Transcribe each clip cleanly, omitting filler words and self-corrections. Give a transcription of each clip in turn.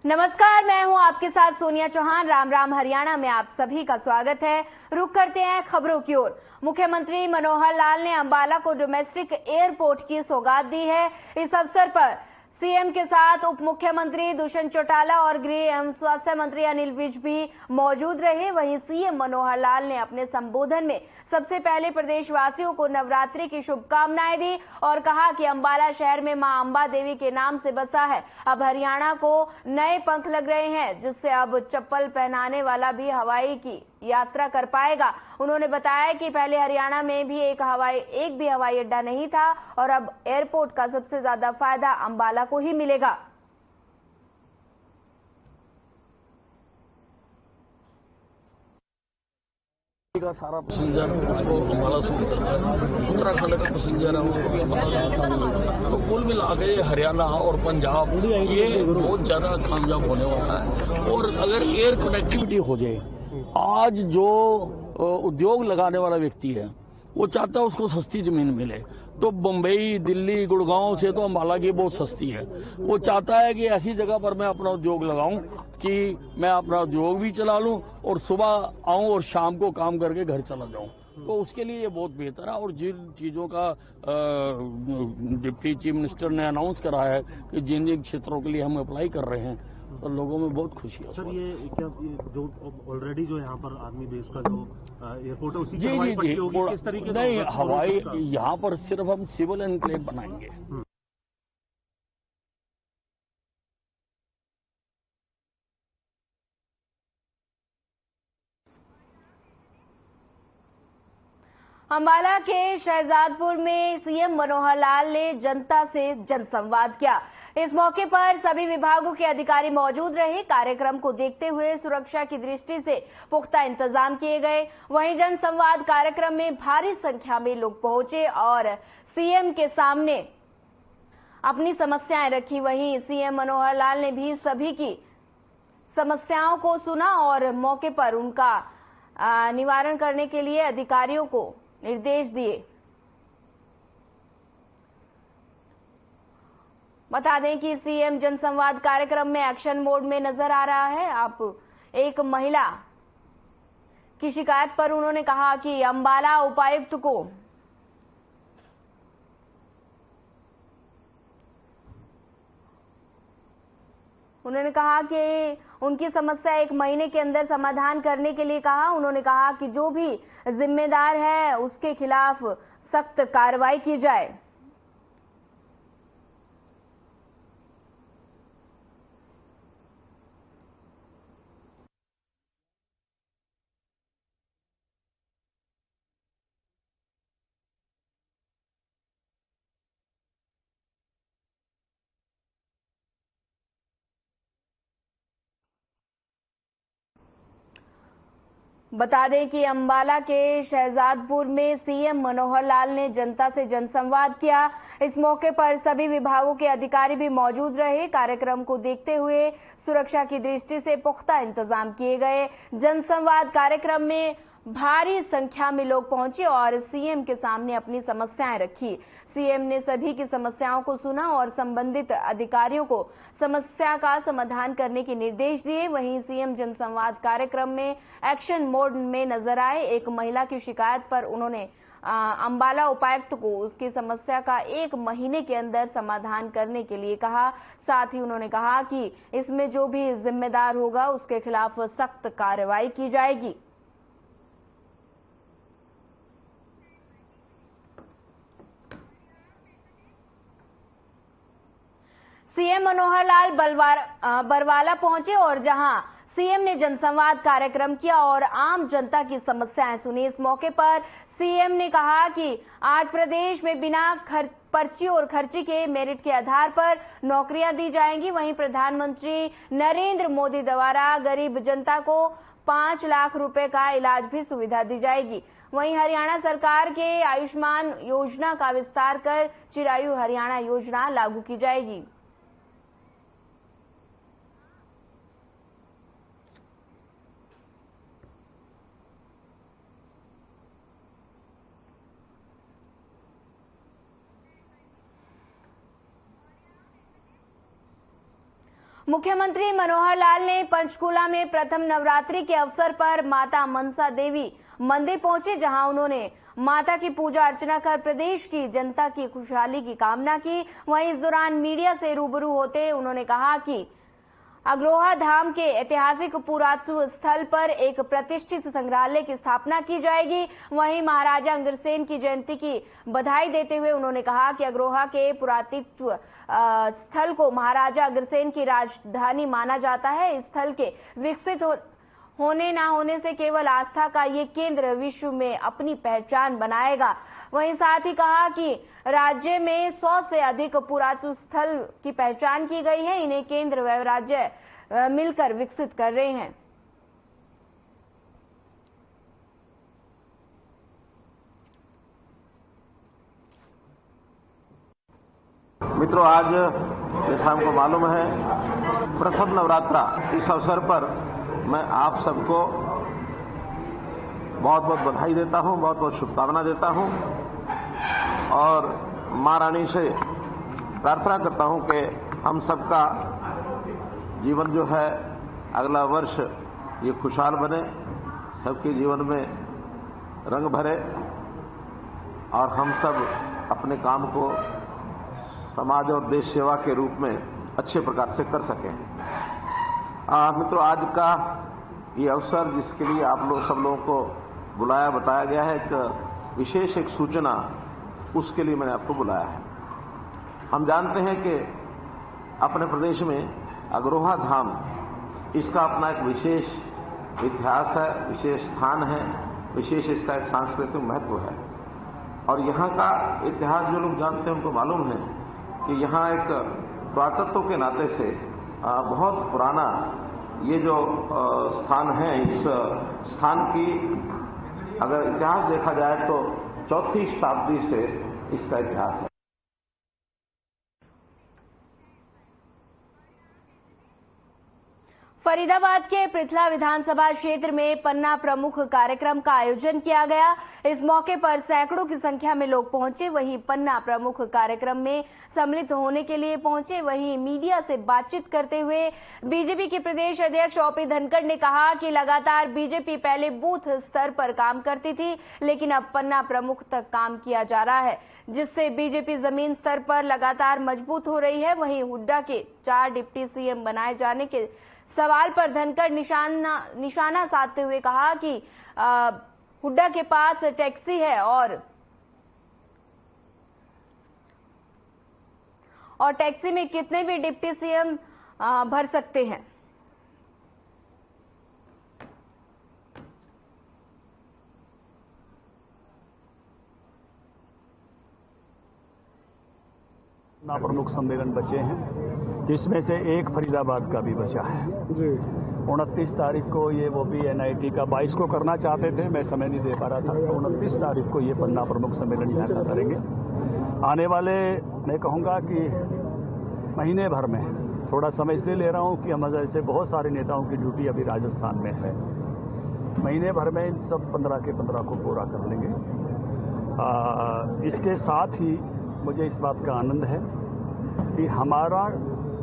नमस्कार, मैं हूं आपके साथ सोनिया चौहान। राम राम हरियाणा में आप सभी का स्वागत है। रुक करते हैं खबरों की ओर। मुख्यमंत्री मनोहर लाल ने अंबाला को डोमेस्टिक एयरपोर्ट की सौगात दी है। इस अवसर पर सीएम के साथ उप मुख्यमंत्री दुष्यंत चौटाला और गृह एवं स्वास्थ्य मंत्री अनिल विज भी मौजूद रहे। वहीं सीएम मनोहर लाल ने अपने संबोधन में सबसे पहले प्रदेशवासियों को नवरात्रि की शुभकामनाएं दी और कहा कि अंबाला शहर में मां अंबा देवी के नाम से बसा है। अब हरियाणा को नए पंख लग रहे हैं, जिससे अब चप्पल पहनाने वाला भी हवाई की यात्रा कर पाएगा। उन्होंने बताया कि पहले हरियाणा में भी एक भी हवाई अड्डा नहीं था और अब एयरपोर्ट का सबसे ज्यादा फायदा अंबाला को ही मिलेगा। का सारा पैसेंजर उसको अंबाला सूट करता है, उत्तराखंड का पैसेंजर है उसको भी अंबाला सूट करता है। तो कुल मिला के हरियाणा और पंजाब ये बहुत ज्यादा कामयाब होने वाला है। और अगर एयर कनेक्टिविटी हो जाए, आज जो उद्योग लगाने वाला व्यक्ति है वो चाहता है उसको सस्ती जमीन मिले, तो बम्बई, दिल्ली, गुड़गांव से तो अंबाला की बहुत सस्ती है। वो चाहता है कि ऐसी जगह पर मैं अपना उद्योग लगाऊं कि मैं अपना उद्योग भी चला लूं और सुबह आऊं और शाम को काम करके घर चला जाऊं। तो उसके लिए ये बहुत बेहतर है। और जिन चीजों का डिप्टी चीफ मिनिस्टर ने अनाउंस करा है कि जिन जिन क्षेत्रों के लिए हम अप्लाई कर रहे हैं, तो लोगों में बहुत खुशी है। सर, ये क्या जो ऑलरेडी जो यहाँ पर आर्मी बेस का जो एयरपोर्ट है उसी जी जी जी, किस तरीके नहीं हवाई, यहाँ पर सिर्फ हम सिविल एनक्लेव बनाएंगे। अंबाला के शहजादपुर में सीएम मनोहर लाल ने जनता से जनसंवाद किया। इस मौके पर सभी विभागों के अधिकारी मौजूद रहे। कार्यक्रम को देखते हुए सुरक्षा की दृष्टि से पुख्ता इंतजाम किए गए। वहीं जनसंवाद कार्यक्रम में भारी संख्या में लोग पहुंचे और सीएम के सामने अपनी समस्याएं रखी। वहीं सीएम मनोहर लाल ने भी सभी की समस्याओं को सुना और मौके पर उनका निवारण करने के लिए अधिकारियों को निर्देश दिए। बता दें कि सीएम जनसंवाद कार्यक्रम में एक्शन मोड में नजर आ रहा है। आप एक महिला की शिकायत पर उन्होंने कहा कि अंबाला उपायुक्त को उन्होंने कहा कि उनकी समस्या 1 महीने के अंदर समाधान करने के लिए कहा। उन्होंने कहा कि जो भी जिम्मेदार है उसके खिलाफ सख्त कार्रवाई की जाए। बता दें कि अंबाला के शहजादपुर में सीएम मनोहर लाल ने जनता से जनसंवाद किया। इस मौके पर सभी विभागों के अधिकारी भी मौजूद रहे। कार्यक्रम को देखते हुए सुरक्षा की दृष्टि से पुख्ता इंतजाम किए गए। जनसंवाद कार्यक्रम में भारी संख्या में लोग पहुंचे और सीएम के सामने अपनी समस्याएं रखी। सीएम ने सभी की समस्याओं को सुना और संबंधित अधिकारियों को समस्या का समाधान करने के निर्देश दिए। वहीं सीएम जनसंवाद कार्यक्रम में एक्शन मोड में नजर आए। एक महिला की शिकायत पर उन्होंने अंबाला उपायुक्त को उसकी समस्या का 1 महीने के अंदर समाधान करने के लिए कहा। साथ ही उन्होंने कहा कि इसमें जो भी जिम्मेदार होगा उसके खिलाफ सख्त कार्रवाई की जाएगी। सीएम मनोहर लाल बरवाला पहुंचे और जहां सीएम ने जनसंवाद कार्यक्रम किया और आम जनता की समस्याएं सुनी। इस मौके पर सीएम ने कहा कि आज प्रदेश में बिना पर्ची और खर्ची के मेरिट के आधार पर नौकरियां दी जाएंगी। वहीं प्रधानमंत्री नरेंद्र मोदी द्वारा गरीब जनता को 5 लाख रुपए का इलाज भी सुविधा दी जाएगी। वहीं हरियाणा सरकार के आयुष्मान योजना का विस्तार कर चिरायु हरियाणा योजना लागू की जाएगी। मुख्यमंत्री मनोहर लाल ने पंचकूला में प्रथम नवरात्रि के अवसर पर माता मनसा देवी मंदिर पहुंचे, जहां उन्होंने माता की पूजा अर्चना कर प्रदेश की जनता की खुशहाली की कामना की। वहीं इस दौरान मीडिया से रूबरू होते उन्होंने कहा कि अग्रोहा धाम के ऐतिहासिक पुरातत्व स्थल पर एक प्रतिष्ठित संग्रहालय की स्थापना की जाएगी। वहीं महाराजा अग्रसेन की जयंती की बधाई देते हुए उन्होंने कहा कि अग्रोहा के पुरातत्व स्थल को महाराजा अग्रसेन की राजधानी माना जाता है। इस स्थल के विकसित होने ना होने से केवल आस्था का ये केंद्र विश्व में अपनी पहचान बनाएगा। वहीं साथ ही कहा कि राज्य में 100 से अधिक पुरातत्व स्थल की पहचान की गई है। इन्हें केंद्र व राज्य मिलकर विकसित कर रहे हैं। मित्रों, आज जैसा हमको मालूम है प्रथम नवरात्रा, इस अवसर पर मैं आप सबको बहुत बहुत बधाई देता हूं, बहुत बहुत शुभकामना देता हूं और मां रानी से प्रार्थना करता हूं कि हम सबका जीवन जो है अगला वर्ष ये खुशहाल बने, सबके जीवन में रंग भरे और हम सब अपने काम को समाज और देश सेवा के रूप में अच्छे प्रकार से कर सकें। मित्रों, आज का ये अवसर जिसके लिए आप लोग सब लोगों को बुलाया बताया गया है, एक विशेष एक सूचना, उसके लिए मैंने आपको बुलाया है। हम जानते हैं कि अपने प्रदेश में अग्रोहा धाम, इसका अपना एक विशेष इतिहास है, विशेष स्थान है, विशेष इसका एक सांस्कृतिक महत्व है। और यहाँ का इतिहास जो लोग जानते हैं उनको मालूम है कि यहाँ एक पुरातत्व के नाते से बहुत पुराना ये जो स्थान है, इस स्थान की अगर इतिहास देखा जाए तो 4वीं शताब्दी से इसका इतिहास है। फरीदाबाद के पृथला विधानसभा क्षेत्र में पन्ना प्रमुख कार्यक्रम का आयोजन किया गया। इस मौके पर सैकड़ों की संख्या में लोग पहुंचे। वहीं पन्ना प्रमुख कार्यक्रम में सम्मिलित होने के लिए पहुंचे। वहीं मीडिया से बातचीत करते हुए बीजेपी के प्रदेश अध्यक्ष ओपी धनखड़ ने कहा कि लगातार बीजेपी पहले बूथ स्तर पर काम करती थी, लेकिन अब पन्ना प्रमुख तक काम किया जा रहा है, जिससे बीजेपी जमीन स्तर पर लगातार मजबूत हो रही है। वहीं हुड्डा के 4 डिप्टी सीएम बनाए जाने के सवाल पर धनखड़ निशाना साधते हुए कहा कि हुड्डा के पास टैक्सी है और टैक्सी में कितने भी डिप्टी सीएम भर सकते हैं। प्रमुख सम्मेलन बचे हैं, जिसमें से एक फरीदाबाद का भी बचा है। 29 तारीख को ये वो भी NIT का 22 को करना चाहते थे, मैं समय नहीं दे पा रहा था, तो 29 तारीख को ये पन्ना प्रमुख सम्मेलन यहाँ का करेंगे। आने वाले मैं कहूँगा कि महीने भर में, थोड़ा समय इसलिए ले रहा हूँ कि हम ऐसे बहुत सारे नेताओं की ड्यूटी अभी राजस्थान में है, महीने भर में इन सब 15 के 15 को पूरा कर लेंगे। इसके साथ ही मुझे इस बात का आनंद है कि हमारा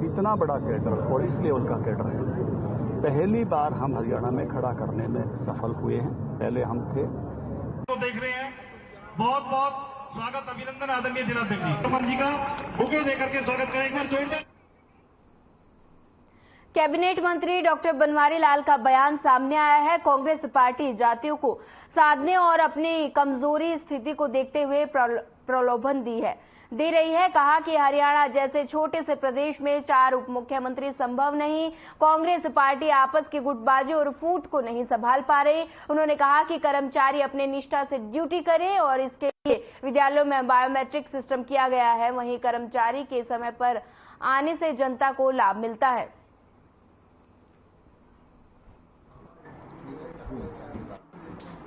इतना बड़ा कैडर और इस लेवल का कैडर है, पहली बार हम हरियाणा में खड़ा करने में सफल हुए हैं। पहले हम थे तो देख रहे हैं। बहुत बहुत स्वागत, अभिनंदन आदरणीय जिलाध्यक्ष जी रमन जी का बुके देकर के स्वागत करें। एक बार जोरदार। कैबिनेट मंत्री डॉक्टर बनवारी लाल का बयान सामने आया है। कांग्रेस पार्टी जातियों को साधने और अपनी कमजोरी स्थिति को देखते हुए प्रलोभन दे रही है। कहा कि हरियाणा जैसे छोटे से प्रदेश में 4 उप मुख्यमंत्री संभव नहीं। कांग्रेस पार्टी आपस की गुटबाजी और फूट को नहीं संभाल पा रही। उन्होंने कहा कि कर्मचारी अपने निष्ठा से ड्यूटी करें और इसके लिए विद्यालयों में बायोमेट्रिक सिस्टम किया गया है। वहीं कर्मचारी के समय पर आने से जनता को लाभ मिलता है।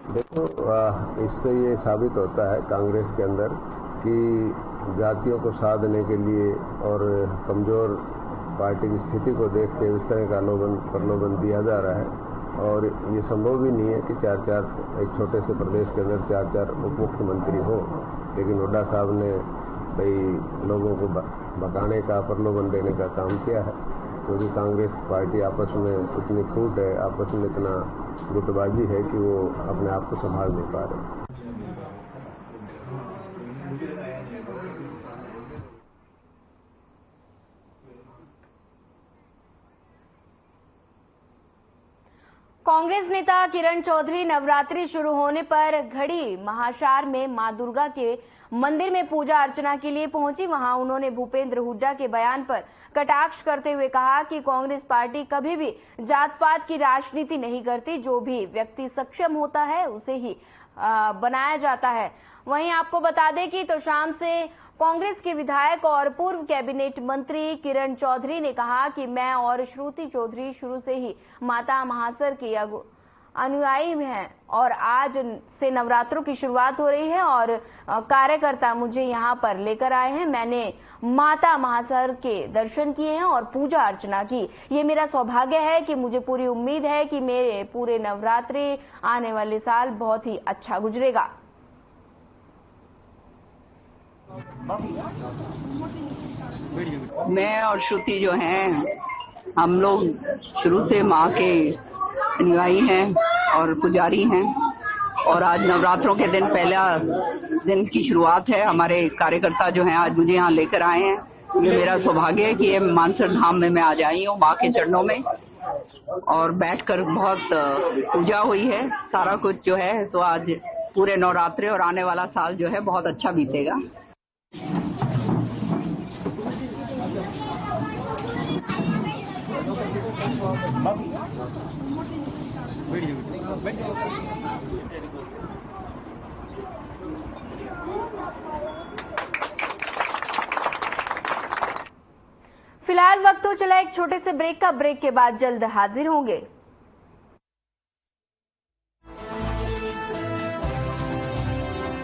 देखो, इससे ये साबित होता है कांग्रेस के अंदर कि जातियों को साधने के लिए और कमजोर पार्टी की स्थिति को देखते हुए इस तरह का प्रलोभन दिया जा रहा है। और ये संभव भी नहीं है कि 4-4 एक छोटे से प्रदेश के अंदर 4-4 उप मुख्यमंत्री हो। लेकिन हुड्डा साहब ने भाई लोगों को भगाने का, प्रलोभन देने का काम किया है। क्योंकि कांग्रेस पार्टी आपस में इतनी फूट है, आपस में इतना गुटबाजी है कि वो अपने आप को संभाल नहीं पा रहे। कांग्रेस नेता किरण चौधरी नवरात्रि शुरू होने पर घड़ी महाशार में मां दुर्गा के मंदिर में पूजा अर्चना के लिए पहुंची। वहां उन्होंने भूपेंद्र हुड्डा के बयान पर कटाक्ष करते हुए कहा कि कांग्रेस पार्टी कभी भी जात पात की राजनीति नहीं करती, जो भी व्यक्ति सक्षम होता है उसे ही बनाया जाता है। वहीं आपको बता दें कि तो शाम से कांग्रेस के विधायक और पूर्व कैबिनेट मंत्री किरण चौधरी ने कहा कि मैं और श्रुति चौधरी शुरू से ही माता महासर की अनुयायी हैं और आज से नवरात्रों की शुरुआत हो रही है और कार्यकर्ता मुझे यहां पर लेकर आए हैं। मैंने माता महासर के दर्शन किए हैं और पूजा अर्चना की। ये मेरा सौभाग्य है कि मुझे पूरी उम्मीद है कि मेरे पूरे नवरात्रि आने वाले साल बहुत ही अच्छा गुजरेगा। मैं और श्रुति जो हैं, हम लोग शुरू से माँ के अनुयायी हैं और पुजारी हैं और आज नवरात्रों के दिन पहला दिन की शुरुआत है। हमारे कार्यकर्ता जो हैं आज मुझे यहाँ लेकर आए हैं। ये मेरा सौभाग्य है कि ये मानसर धाम में मैं आज आई हूँ माँ के चरणों में और बैठकर बहुत पूजा हुई है। सारा कुछ जो है तो आज पूरे नवरात्रे और आने वाला साल जो है बहुत अच्छा बीतेगा। फिलहाल वक्त हो चला एक छोटे से ब्रेक का। ब्रेक के बाद जल्द हाजिर होंगे।